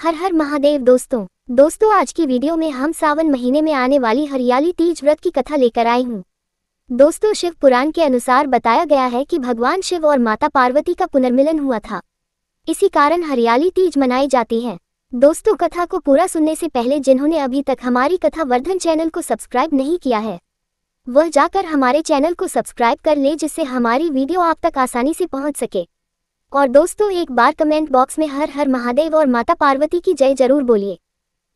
हर हर महादेव। दोस्तों आज की वीडियो में हम सावन महीने में आने वाली हरियाली तीज व्रत की कथा लेकर आए हूँ। दोस्तों शिव पुराण के अनुसार बताया गया है कि भगवान शिव और माता पार्वती का पुनर्मिलन हुआ था, इसी कारण हरियाली तीज मनाई जाती है। दोस्तों कथा को पूरा सुनने से पहले जिन्होंने अभी तक हमारी कथा वर्धन चैनल को सब्सक्राइब नहीं किया है वह जाकर हमारे चैनल को सब्सक्राइब कर ले, जिससे हमारी वीडियो आप तक आसानी से पहुंच सके। और दोस्तों एक बार कमेंट बॉक्स में हर हर महादेव और माता पार्वती की जय जरूर बोलिए।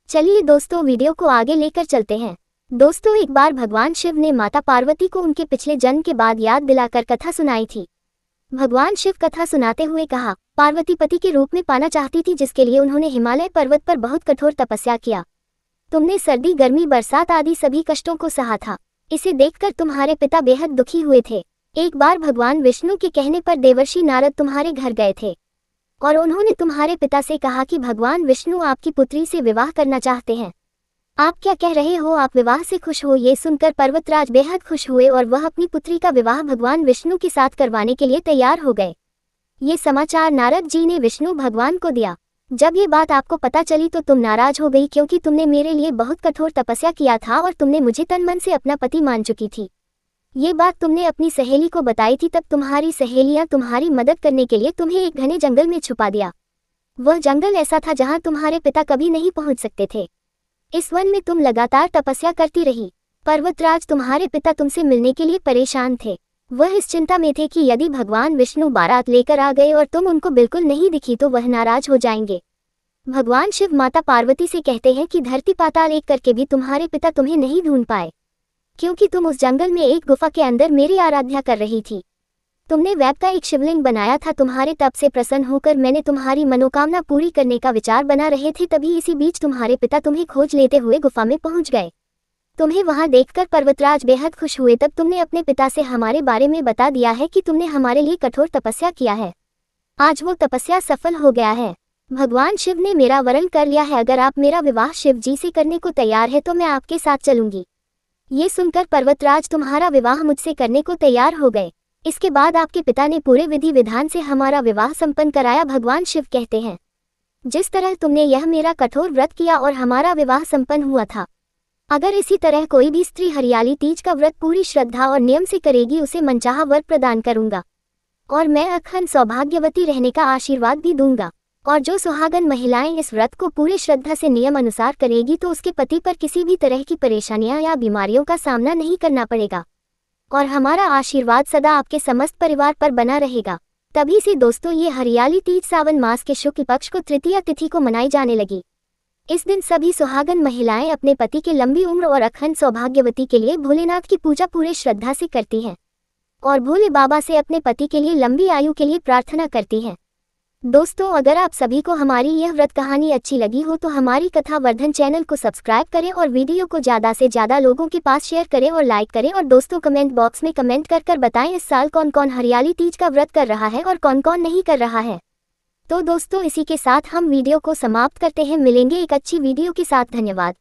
चलिए दोस्तों वीडियो को आगे लेकर चलते हैं। दोस्तों एक बार भगवान शिव ने माता पार्वती को उनके पिछले जन्म के बाद याद दिलाकर कथा सुनाई थी। भगवान शिव कथा सुनाते हुए कहा, पार्वती पति के रूप में पाना चाहती थी, जिसके लिए उन्होंने हिमालय पर्वत पर बहुत कठोर तपस्या किया। तुमने सर्दी गर्मी बरसात आदि सभी कष्टों को सहा था। इसे देखकर तुम्हारे पिता बेहद दुखी हुए थे। एक बार भगवान विष्णु के कहने पर देवर्षि नारद तुम्हारे घर गए थे और उन्होंने तुम्हारे पिता से कहा कि भगवान विष्णु आपकी पुत्री से विवाह करना चाहते हैं। आप क्या कह रहे हो, आप विवाह से खुश हो? ये सुनकर पर्वतराज बेहद खुश हुए और वह अपनी पुत्री का विवाह भगवान विष्णु के साथ करवाने के लिए तैयार हो गए। ये समाचार नारद जी ने विष्णु भगवान को दिया। जब ये बात आपको पता चली तो तुम नाराज हो गई, क्योंकि तुमने मेरे लिए बहुत कठोर तपस्या किया था और तुमने मुझे तन मन से अपना पति मान चुकी थी। ये बात तुमने अपनी सहेली को बताई थी, तब तुम्हारी सहेलियां तुम्हारी मदद करने के लिए तुम्हें एक घने जंगल में छुपा दिया। वह जंगल ऐसा था जहां तुम्हारे पिता कभी नहीं पहुंच सकते थे। इस वन में तुम लगातार तपस्या करती रही। पर्वतराज तुम्हारे पिता तुमसे मिलने के लिए परेशान थे। वह इस चिंता में थे कि यदि भगवान विष्णु बारात लेकर आ गए और तुम उनको बिल्कुल नहीं दिखी तो वह नाराज हो जाएंगे। भगवान शिव माता पार्वती से कहते हैं कि धरती पाताल एक करके भी तुम्हारे पिता तुम्हें नहीं ढूंढ पाए, क्योंकि तुम उस जंगल में एक गुफा के अंदर मेरी आराधना कर रही थी। तुमने वैप का एक शिवलिंग बनाया था। तुम्हारे तप से प्रसन्न होकर मैंने तुम्हारी मनोकामना पूरी करने का विचार बना रहे थे, तभी इसी बीच तुम्हारे पिता तुम्हें खोज लेते हुए गुफा में पहुंच गए। तुम्हें वहां देखकर पर्वतराज बेहद खुश हुए। तब तुमने अपने पिता से हमारे बारे में बता दिया है कि तुमने हमारे लिए कठोर तपस्या किया है। आज वो तपस्या सफल हो गया है। भगवान शिव ने मेरा वरण कर लिया है। अगर आप मेरा विवाह शिव जी से करने को तैयार है तो मैं आपके साथ चलूंगी। ये सुनकर पर्वतराज तुम्हारा विवाह मुझसे करने को तैयार हो गए। इसके बाद आपके पिता ने पूरे विधि विधान से हमारा विवाह संपन्न कराया। भगवान शिव कहते हैं, जिस तरह तुमने यह मेरा कठोर व्रत किया और हमारा विवाह संपन्न हुआ था, अगर इसी तरह कोई भी स्त्री हरियाली तीज का व्रत पूरी श्रद्धा और नियम से करेगी, उसे मनचाहा वर प्रदान करूंगा और मैं अखंड सौभाग्यवती रहने का आशीर्वाद भी दूंगा। और जो सुहागन महिलाएं इस व्रत को पूरे श्रद्धा से नियम अनुसार करेगी तो उसके पति पर किसी भी तरह की परेशानियां या बीमारियों का सामना नहीं करना पड़ेगा और हमारा आशीर्वाद सदा आपके समस्त परिवार पर बना रहेगा। तभी से दोस्तों ये हरियाली तीज सावन मास के शुक्ल पक्ष को तृतीया तिथि को मनाई जाने लगी। इस दिन सभी सुहागन महिलाएं अपने पति के लंबी उम्र और अखंड सौभाग्यवती के लिए भोलेनाथ की पूजा पूरे श्रद्धा से करती हैं और भोले बाबा से अपने पति के लिए लंबी आयु के लिए प्रार्थना करती हैं। दोस्तों अगर आप सभी को हमारी यह व्रत कहानी अच्छी लगी हो तो हमारी कथा वर्धन चैनल को सब्सक्राइब करें और वीडियो को ज़्यादा से ज़्यादा लोगों के पास शेयर करें और लाइक करें। और दोस्तों कमेंट बॉक्स में कमेंट कर बताएं इस साल कौन कौन हरियाली तीज का व्रत कर रहा है और कौन कौन नहीं कर रहा है। तो दोस्तों इसी के साथ हम वीडियो को समाप्त करते हैं। मिलेंगे एक अच्छी वीडियो के साथ। धन्यवाद।